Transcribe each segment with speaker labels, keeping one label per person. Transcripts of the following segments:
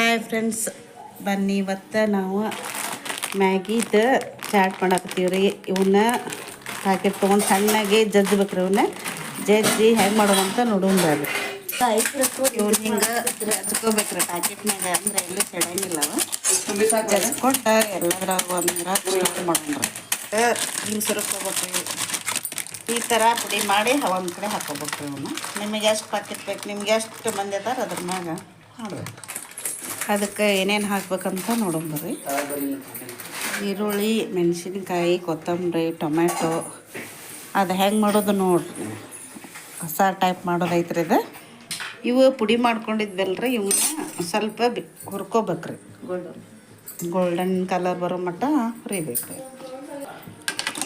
Speaker 1: Hi friends, ಬನ್ನಿ ಇವತ್ತು ನಾವು ಮ್ಯಾಗಿದು ಚಾಟ್ ಮಾಡಾಕತ್ತೀವಿ ರೀ. ಇವನ್ನ ಪ್ಯಾಕೆಟ್ ತೊಗೊಂಡು ಸಣ್ಣಗೆ ಜಜ್ಬೇಕ್ರಿ. ಇವನ್ನ ಜಜ್ಜಿ ಹೆಂಗೆ ಮಾಡೋದಂತ ನೋಡೋಣ ರೀ. ಇವ್ನ ಹಿಂಗೆ ಜಜ್ಕೋಬೇಕ್ರಿ ಪ್ಯಾಕೆಟ್ನಾಗ, ಅಂದರೆ ಎಲ್ಲೂ ಕೆಡಂಗಿಲ್ಲ. ಜಜ್ಕೊಟ್ಟು ಎಲ್ಲದ್ರಾಗ ಒಂದ್ರಾಗ ಸ್ಟೋರ್ ಮಾಡೋಣ ರೀ. ಹಿಂಗೆ ಸುರಕೋಬೇಕ್ರಿ. ಈ ಥರ ಪುಡಿ ಮಾಡಿ ಒಂದು ಕಡೆ ಹಾಕೋಬೇಕ್ರಿ. ಇವನ್ನ ನಿಮಗೆ ಎಷ್ಟು ಪ್ಯಾಕೆಟ್ ಬೇಕು, ನಿಮ್ಗೆ ಎಷ್ಟು ಮಂದಿ ಅದಾರ ಅದ್ರ ಮ್ಯಾಗ ಮಾಡಬೇಕು. ಅದಕ್ಕೆ ಏನೇನು ಹಾಕ್ಬೇಕಂತ ನೋಡೋಣ ಬರ್ರಿ. ಈರುಳ್ಳಿ, ಮೆಣಸಿನ್ಕಾಯಿ, ಕೊತ್ತಂಬರಿ, ಟೊಮೆಟೊ, ಅದು ಹೆಂಗೆ ಮಾಡೋದು ನೋಡ್ರಿ. ಹೊಸ ಟೈಪ್ ಮಾಡೋದೈತ್ರಿ ಇದು. ಇವು ಪುಡಿ ಮಾಡ್ಕೊಂಡಿದ್ವಲ್ರಿ, ಇವನ್ನ ಸ್ವಲ್ಪ ಹುರ್ಕೋಬೇಕ್ರಿ. ಗೋಲ್ಡನ್ ಕಲರ್ ಬರೋ ಮಟ್ಟ ಹುರಿಬೇಕ್ರಿ.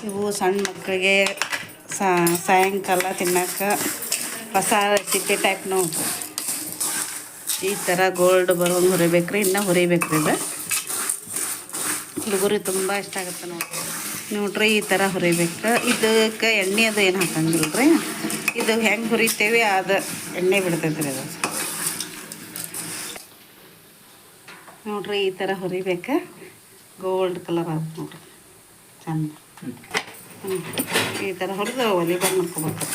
Speaker 1: ಇವು ಸಣ್ಣ ಮಕ್ಕಳಿಗೆ ಸಾಯಂಕಾಲ ತಿನ್ನೋಕೆ ಹೊಸ ರೆಸಿಪಿ ಟೈಪ್ ನೋಡ್ರಿ. ಈ ಥರ ಗೋಲ್ಡ್ ಬರೋಂಗೆ ಹುರಿಬೇಕ್ರಿ. ಇನ್ನೂ ಹುರಿಬೇಕ್ರಿ. ಇದು ಹುಡುಗರು ತುಂಬ ಇಷ್ಟ ಆಗುತ್ತೆ ನೋಡ್ರಿ. ಈ ಥರ ಹುರಿಬೇಕು. ಇದಕ್ಕೆ ಎಣ್ಣೆ ಅದು ಏನು ಹಾಕಂಗಿಲ್ಲ ರೀ. ಇದು ಹೆಂಗೆ ಹುರಿತೇವೆ ಅದು ಎಣ್ಣೆ ಬಿಡ್ತೈತೆ ರೀ. ಅದು ನೋಡ್ರಿ, ಈ ಥರ ಹುರಿಬೇಕು. ಗೋಲ್ಡ್ ಕಲರ್ ಆಗುತ್ತೆ ನೋಡ್ರಿ, ಚಂದ. ಈ ಥರ ಹುರಿದು ಒಲಿ ಬಂದು ಮಾಡ್ಕೊಬೇಕು.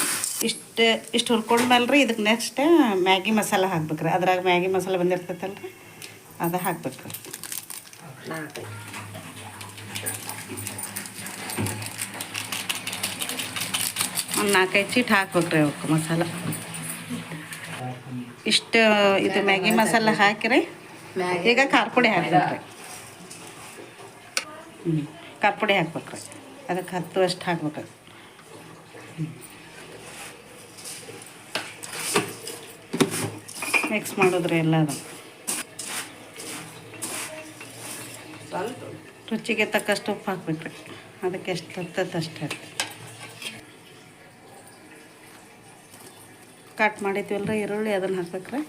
Speaker 1: ಇಷ್ಟು ಹುರ್ಕೊಂಡ್ಮೇಲೆ ರೀ ಇದಕ್ಕೆ ನೆಕ್ಸ್ಟ್ ಮ್ಯಾಗಿ ಮಸಾಲ ಹಾಕ್ಬೇಕ್ರಿ. ಅದ್ರಾಗ ಮ್ಯಾಗಿ ಮಸಾಲ ಬಂದಿರ್ತೈತಲ್ಲ ರೀ, ಅದು ಹಾಕ್ಬೇಕ್ರಿ. ಒಂದು 4-5 ಚೀಟ್ ಹಾಕ್ಬೇಕ್ರಿ ಅವಕ್ಕೆ ಮಸಾಲ. ಇಷ್ಟು ಇದು ಮ್ಯಾಗಿ ಮಸಾಲ ಹಾಕಿರಿ. ಈಗ ಖಾರ ಪುಡಿ ಹಾಕ್ಬೇಕ್ರಿ. ಖಾರ ಪುಡಿ ಹಾಕ್ಬೇಕ್ರಿ. ಅದಕ್ಕೆ 10 ಅಷ್ಟು ಹಾಕ್ಬೇಕ್ರಿ. ಮಿಕ್ಸ್ ಮಾಡೋದ್ರಿ ಎಲ್ಲದು. ರುಚಿಗೆ ತಕ್ಕಷ್ಟು ಉಪ್ಪು ಹಾಕ್ಬೇಕ್ರಿ. ಅದಕ್ಕೆ ಎಷ್ಟು ತರ್ತೈತೆ ಅಷ್ಟೇ. ಕಟ್ ಮಾಡಿದ್ವಲ್ರಿ ಈರುಳ್ಳಿ, ಅದನ್ನು ಹಾಕ್ಬೇಕ್ರಿ.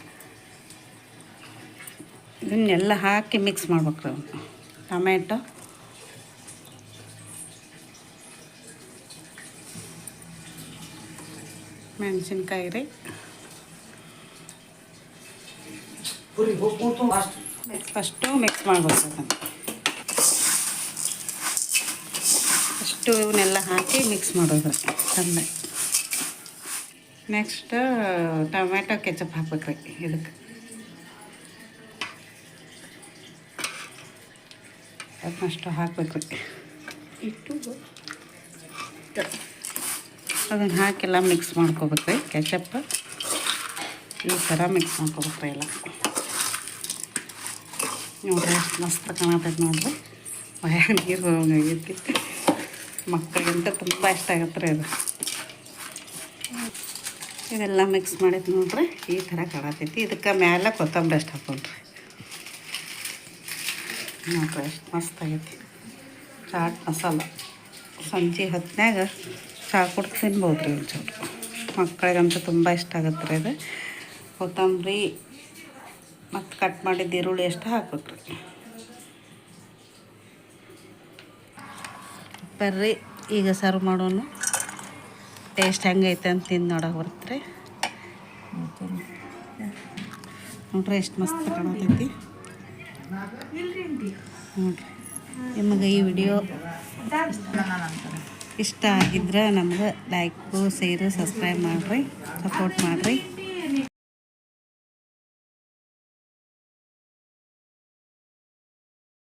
Speaker 1: ಇದನ್ನೆಲ್ಲ ಹಾಕಿ ಮಿಕ್ಸ್ ಮಾಡ್ಬೇಕ್ರಿ. ಟೊಮೆಟೊ, ಮೆಣಸಿನ್ಕಾಯಿ ರೀ, ಫಸ್ಟು ಮಿಕ್ಸ್ ಮಾಡ್ಬೇಕು. ಫಸ್ಟು ಇವನ್ನೆಲ್ಲ ಹಾಕಿ ಮಿಕ್ಸ್ ಮಾಡೋದು ಚೆಂದ. ನೆಕ್ಸ್ಟ್ ಟೊಮೆಟೊ ಕೆಚಪ್ ಹಾಕ್ಬೇಕ್ರಿ. ಇದಕ್ಕೆ ಅದನ್ನಷ್ಟು ಹಾಕ್ಬೇಕ್ರಿ. ಅದನ್ನು ಹಾಕೆಲ್ಲ ಮಿಕ್ಸ್ ಮಾಡ್ಕೋಬೇಕ್ರಿ. ಕೆಚಪ್ ಈ ಥರ ಮಿಕ್ಸ್ ಮಾಡ್ಕೋಬೇಕ್ರಿ ಎಲ್ಲ. ನೋಡ್ರಿ ಎಷ್ಟು ಮಸ್ತ್ ಕಾಣತೈತೆ ನೋಡ್ರಿ. ಭಯ ನೀರು ಹೋಗೈತಿ. ಮಕ್ಕಳಿಗಂತ ತುಂಬ ಇಷ್ಟ ಆಗತ್ತೆ ರೀ ಅದು. ಇದೆಲ್ಲ ಮಿಕ್ಸ್ ಮಾಡಿದ್ದು ನೋಡ್ರಿ, ಈ ಥರ ಕಾಣತೈತಿ. ಇದಕ್ಕೆ ಮೇಲೆ ಕೊತ್ತಂಬರಿ ಅಷ್ಟು ಹಾಕೊಂಡ್ರಿ. ನೋಡ್ರಿ ಎಷ್ಟು ಮಸ್ತ್ ಆಗೈತಿ ಚಾಟ್ ಮಸಾಲ. ಸಂಜೆ ಹೊತ್ತಿನಾಗ ಚಹಾ ಕುಡ್ದು ತಿನ್ಬೋದು ರೀ ಒಂಚೂರು. ಮಕ್ಕಳಿಗಂತೂ ತುಂಬ ಇಷ್ಟ ಆಗತ್ತೆ ರೀ ಇದು. ಕೊತ್ತಂಬರಿ ಮತ್ತು ಕಟ್ ಮಾಡಿದ್ದು ಈರುಳ್ಳಿ ಎಷ್ಟು ಹಾಕ್ಬೇಕ್ರಿ. ಬರ್ರಿ ಈಗ ಸರ್ವ್ ಮಾಡೋಣ. ಟೇಸ್ಟ್ ಹೆಂಗೈತೆ ಅಂತ ತಿಂದು ನೋಡೋಕೆ ಬರುತ್ತೆ ರೀ. ನೋಡ್ರಿ ಎಷ್ಟು ಮಸ್ತ್ ಕಾಣತೈತಿ ನೋಡ್ರಿ. ನಿಮಗೆ ಈ ವಿಡಿಯೋ ಇಷ್ಟ ಆಗಿದ್ರೆ ನಮ್ಗೆ ಲೈಕು, ಶೇರು, ಸಬ್ಸ್ಕ್ರೈಬ್ ಮಾಡಿರಿ, ಸಪೋರ್ಟ್ ಮಾಡಿರಿ.